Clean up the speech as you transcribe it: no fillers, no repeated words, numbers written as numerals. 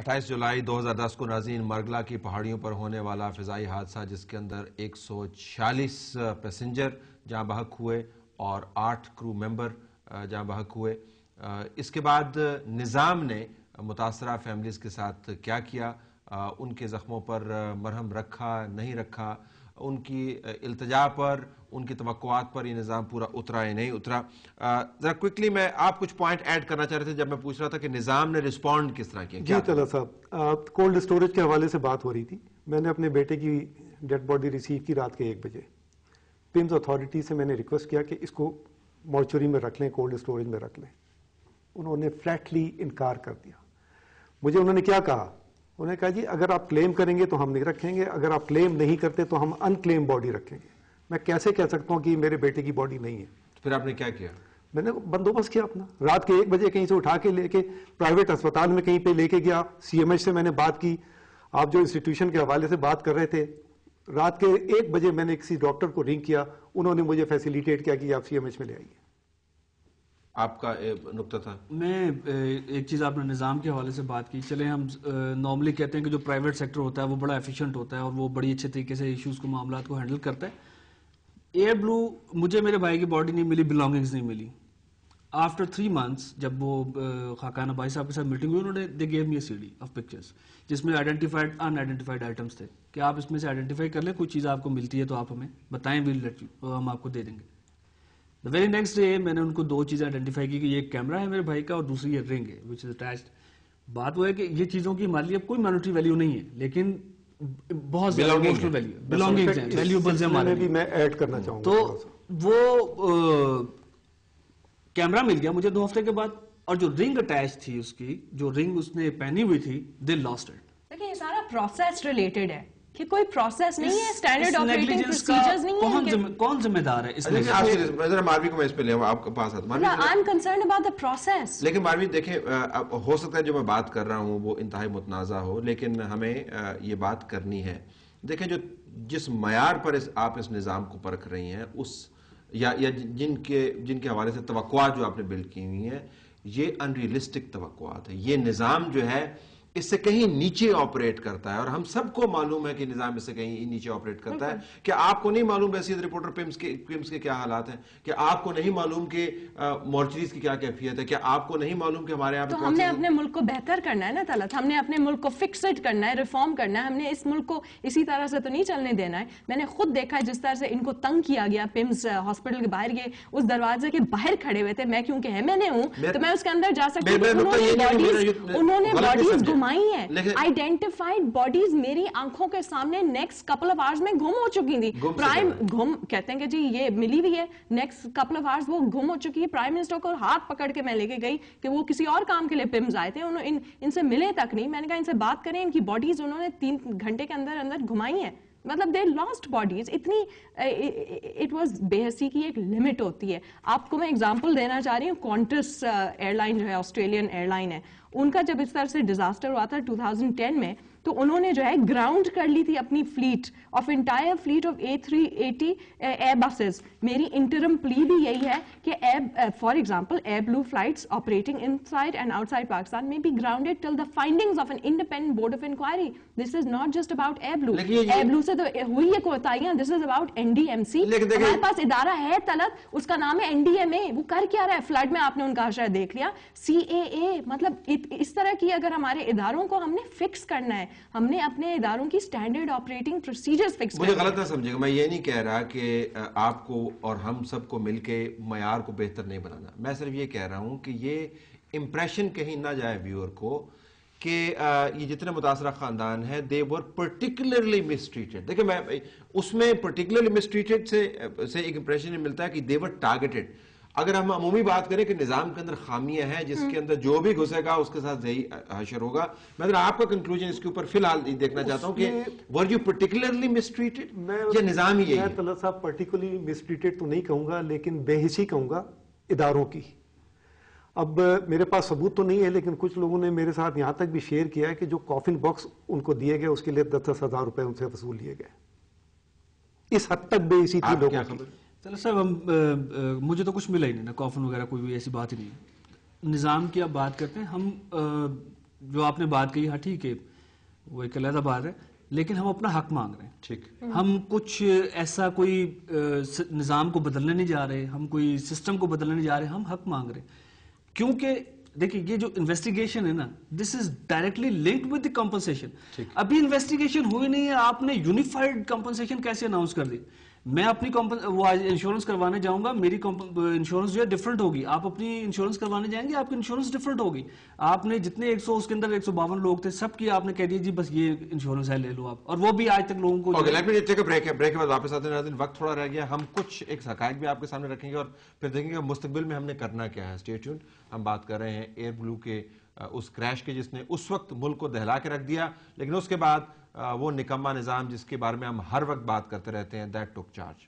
28 جولائی 2010 کو ناظرین مرگلا کی پہاڑیوں پر ہونے والا فضائی حادثہ جس کے اندر 146 پیسنجر جاں بحق ہوئے اور 8 کرو ممبر جاں بحق ہوئے. اس کے بعد نظام نے متاثرہ فیملیز کے ساتھ کیا کیا, ان کے زخموں پر مرہم رکھا نہیں رکھا, ان کی التجا پر, ان کی توقعات پر یہ نظام پورا اترا یا نہیں اترا. ذرا کوئکلی میں آپ کچھ پوائنٹ ایڈ کرنا چاہ رہے تھے جب میں پوچھ رہا تھا کہ نظام نے رسپونڈ کس طرح کیا. جی طلعت صاحب, کولڈ اسٹوریج کے حوالے سے بات ہو رہی تھی. میں نے اپنے بیٹے کی ڈیڈ باڈی ریسیو کی رات کے 1 بجے. پمز اتھارٹی سے میں نے ریکویسٹ کیا کہ اس کو مورچوری میں رکھ لیں, کولڈ اسٹوریج میں رکھ لیں. انہوں نے فلیٹلی انکار کر دیا. مجھے انہوں نے کیا کہا, انہوں نے کہا جی اگر آپ کلیم کریں گے تو ہم نہیں رکھیں گے, اگر آپ کلیم نہیں کرتے تو ہم ان کلیم باڈی رکھیں گے. میں کیسے کہہ سکتا ہوں کہ میرے بیٹے کی باڈی نہیں ہے. پھر آپ نے کیا کیا؟ میں نے بندوبست کیا اپنا. رات کے 1 بجے کہیں سے اٹھا کے لے کے پرائیویٹ اسپتال میں کہیں پہ لے کے گیا. سی ایم ایچ سے میں نے بات کی. آپ جو انسٹیٹیوشن کے حوالے سے بات کر رہے تھے, رات کے 1 بجے میں نے کسی ڈاکٹر کو رنگ کیا. انہوں نے مجھے فیسیلیٹیٹ کیا کہ آپ سی ایم ایچ میں لے آئیے. آپ کا نقطہ تھا. میں ایک چیز آپ نے نظام کے حوالے سے بات کی. چلیں ہم نارملی کہتے ہیں کہ جو پرائیویٹ سیکٹر ہوتا ہے وہ بڑا ایفیشینٹ ہوتا ہے اور وہ بڑی اچھے طریقے سے ایشوز کو, معاملات کو ہینڈل کرتا ہے. ایئر بلو, مجھے میرے بھائی کی باڈی نہیں ملی, بلانگنگز نہیں ملی. آفٹر 3 months جب وہ خاقانہ بھائی صاحب کے ساتھ میٹنگ ہوئی, انہوں نے they gave me a CD of pictures جس میں آئیڈینٹیفائڈ ان آئیڈینٹیفائڈ آئٹمس تھے کہ آپ اس میں سے آئیڈینٹیفائی کر لیں, کوئی چیز آپ کو ملتی ہے تو آپ ہمیں بتائیں, ویل لیٹ یو, ہم آپ کو دے دیں گے. دا ویری نیکسٹ ڈے میں نے ان کو 2 چیزیں آئیڈینٹیفائی کی کہ یہ ایک کیمرہ ہے میرے بھائی کا اور دوسری یہ رنگ ہے وچ از اٹیچڈ. بات وہ ہے کہ یہ چیزوں کی ہمارے لیے اب کوئی مانیٹری ویلیو نہیں ہے, لیکن بہت زیادہ ایموشنل ویلیو, بلانگنگز ہیں, ویلیوبلز ہیں ہمارے لیے. میں ایڈ کرنا چاہوں گا تو وہ کیمرہ مل گیا مجھے 2 ہفتے کے بعد, اور جو رنگ اٹیچ تھی اس کی, جو رنگ اس نے پہنی ہوئی تھی, دے لاسٹ اٹ. دیکھیں یہ سارا پروسیس ریلیٹڈ ہے کہ کوئی پروسیس نہیں ہے, اسٹینڈرڈ آپریٹنگ پروسیجرز نہیں ہیں. کون ذمہ دار ہے اس میں؟ ماروی کو میں اس پہ لے آپ کے پاس آتا. I am concerned about the process. لیکن ماروی دیکھیں, ہو سکتا ہے جو میں بات کر رہا ہوں وہ انتہائی متنازع ہو, لیکن ہمیں یہ بات کرنی ہے. دیکھیں جس معیار پر آپ اس نظام کو پرکھ رہی ہیں, اس یا جن کے حوالے سے توقعات جو آپ نے بلڈ کی ہوئی ہیں, یہ ان ریئلسٹک توقعات ہیں. یہ نظام جو ہے اس سے کہیں نیچے آپریٹ کرتا ہے, اور ہم سب کو معلوم ہے کہ نظام اس سے کہیں نیچے آپریٹ کرتا ہے. کہ آپ کو نہیں معلوم حیثیت رپورٹر پمز کے کیا حالات ہیں, کہ آپ کو نہیں معلوم کہ مورچریز کی کیا کیفیت ہے, کہ آپ کو نہیں معلوم کہ ہمارے یہاں تو ہم نے اپنے ملک کو بہتر کرنا ہے نا طلعت, ہم نے اپنے ملک کو فکسڈ کرنا ہے, ریفارم کرنا ہے. ہم نے اس ملک کو اسی طرح سے تو نہیں چلنے دینا ہے. میں نے خود دیکھا ہے جس طرح سے ان کو تنگ کیا گیا پمز ہاسپٹل کے باہر, یہ اس دروازے کے باہر کھڑے ہوئے تھے. میں کیونکہ ایم ہوں تو میں اس کے اندر جا سکتی ہوں. انہوں نے باڈیز گھمائی ہیں, آئیڈینٹیفائڈ باڈیز میری آنکھوں کے سامنے نیکسٹ کپل آف آورز میں گم ہو چکی تھی. پرائم گم کہتے ہیں کہ جی یہ ملی ہوئی ہے, نیکسٹ کپل آف آورز وہ گم ہو چکی ہے. پرائم منسٹر کو ہاتھ پکڑ کے میں لے کے گئی کہ وہ کسی اور کام کے لیے پمز آئے تھے, ان سے ملے تک نہیں. میں نے کہا ان سے بات کریں, ان کی باڈیز انہوں نے 3 گھنٹے کے اندر اندر گھمائی ہیں. مطلب دے لاسٹ باڈیز. اتنی اٹ واز بے حسی کی ایک لمٹ ہوتی ہے. آپ کو میں اگزامپل دینا چاہ رہی ہوں, کونٹس ایئر لائن جو ہے, آسٹریلین ایئر لائن ہے, ان کا جب اس طرح سے ڈیزاسٹر ہوا تھا 2010 میں, تو انہوں نے جو ہے گراؤنڈ کر لی تھی اپنی fleet of entire fleet of A380 Airbuses. میری انٹرم پلی بھی یہی ہے کہ for example Airblue flights operating inside and outside Pakistan میں be grounded till the findings of an independent board of inquiry. This is not just about Airblue. Airblue سے تو ہوئی ہے کوتاہیاں. دس is about NDMC. ہمارے پاس ادارہ ہے طلعت, اس کا نام ہے NDMA. وہ کر کیا رہا ہے؟ فلڈ میں آپ نے ان کا شاید دیکھ لیا. CAA. مطلب اس طرح کی اگر ہمارے اداروں کو ہم نے فکس کرنا ہے, ہم نے اپنے اداروں کی سٹینڈرڈ آپریٹنگ پروسیجرز فکس کرنا ہے. مجھے غلط نہ سمجھے گا, میں یہ نہیں کہہ رہا کہ آپ کو اور ہم سب کو مل کے معیار کو بہتر نہیں بنانا. میں صرف یہ کہہ رہا ہوں کہ یہ امپریشن کہیں نہ جائے ویور کو کہ یہ جتنے متاثرہ خاندان ہیں they were particularly mistreated. دیکھیں میں اس میں particularly mistreated سے ایک امپریشن ملتا ہے کہ they were targeted. اگر ہم عمومی بات کریں کہ نظام کے اندر خامیاں ہیں جس کے اندر جو بھی گھسے گا اس کے ساتھ یہی حشر ہوگا. میں ذرا آپ کا کنکلوژن اس کے اوپر فی الحال دیکھنا چاہتا ہوں کہ were you particularly mistreated یا نظام ہی یہی ہے؟ میں طلعت صاحب particularly mistreated تو نہیں کہوں گا, لیکن بے حسی کہوں گا اداروں کی. اب میرے پاس ثبوت تو نہیں ہے, لیکن کچھ لوگوں نے میرے ساتھ یہاں تک بھی شیئر کیا ہے کہ جو کافن باکس ان کو دیے گئے اس کے لیے 10,000 روپے ان سے وصول لیے گئے. اس حد تک بے حسی تھی لوگوں کی. چلو صاحب مجھے تو کچھ ملا ہی نہیں نا, کافن وغیرہ کوئی بھی ایسی بات ہی نہیں. نظام کی آپ بات کرتے ہیں, ہم جو آپ نے بات کہی ہاں ٹھیک ہے وہ ایک علیحدہ بات ہے، لیکن ہم اپنا حق مانگ رہے ہیں. ٹھیک. ہم کچھ ایسا کوئی نظام کو بدلنے نہیں جا رہے، ہم کوئی سسٹم کو بدلنے نہیں جا رہے، ہم حق مانگ رہے ہیں. کیونکہ دیکھیں یہ جو انویسٹیگیشن ہے نا، this is directly linked with the compensation. ابھی انویسٹیگیشن ہوئی نہیں ہے، آپ نے یونیفائڈ کمپنسیشن کیسے اناؤنس کر دی؟ میں اپنی وہ انشورنس کروانے جاؤں گا، میری انشورنس جو ہے ڈفرنٹ ہوگی، آپ اپنی انشورنس کروانے جائیں گے آپ کی انشورنس ڈفرنٹ ہوگی. آپ نے جتنے 100 اس کے اندر 152 لوگ تھے سب کی آپ نے کہہ دیا جی بس یہ انشورنس ہے لے لو آپ، اور وہ بھی آج تک لوگوں کو okay let me take a break ہے. بریک کے بعد واپس آتے ہیں ناظرین. وقت تھوڑا رہ گیا، ہم کچھ ایک حقائق بھی آپ کے سامنے رکھیں گے اور پھر دیکھیں گے مستقبل میں ہم نے کرنا کیا ہے. Stay tuned. ہم بات کر رہے ہیں ایئر بلو کے اس کریش کے جس نے اس وقت ملک کو دہلا کے رکھ دیا، لیکن اس کے بعد وہ نکما نظام جس کے بارے میں ہم ہر وقت بات کرتے رہتے ہیں، دیٹ ٹک چارج.